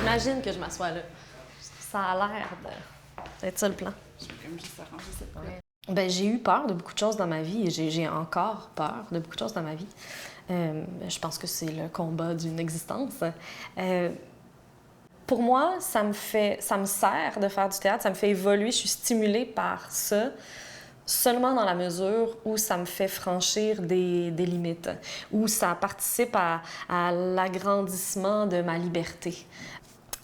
J'imagine que je m'assois là. Ça a l'air d'être ça le plan. Je vais comme juste arranger cette couette. Ben, j'ai eu peur de beaucoup de choses dans ma vie et j'ai encore peur de beaucoup de choses dans ma vie. Je pense que c'est le combat d'une existence. Pour moi, ça me sert de faire du théâtre, ça me fait évoluer, je suis stimulée par ça, seulement dans la mesure où ça me fait franchir des limites, où ça participe à l'agrandissement de ma liberté.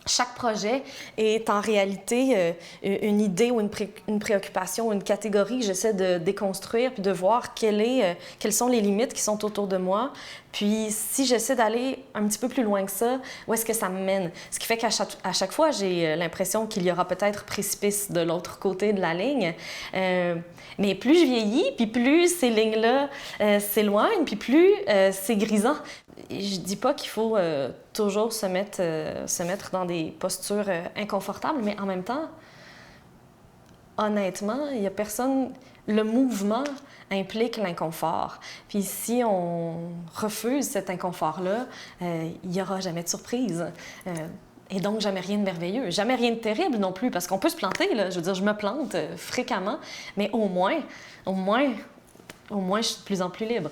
Chaque projet est en réalité une idée ou une préoccupation, une catégorie que j'essaie de déconstruire puis de voir quelles sont les limites qui sont autour de moi. Puis si j'essaie d'aller un petit peu plus loin que ça, où est-ce que ça me mène? Ce qui fait qu'à chaque fois, j'ai l'impression qu'il y aura peut-être précipice de l'autre côté de la ligne. Mais plus je vieillis, puis plus ces lignes-là s'éloignent, puis plus c'est grisant. Je dis pas qu'il faut toujours se mettre dans des postures inconfortables, mais en même temps, honnêtement, il y a personne... Le mouvement implique l'inconfort. Puis si on refuse cet inconfort-là, il n'y aura jamais de surprise. Et donc, jamais rien de merveilleux. Jamais rien de terrible non plus, parce qu'on peut se planter, là. Je veux dire, je me plante fréquemment, mais au moins, je suis de plus en plus libre.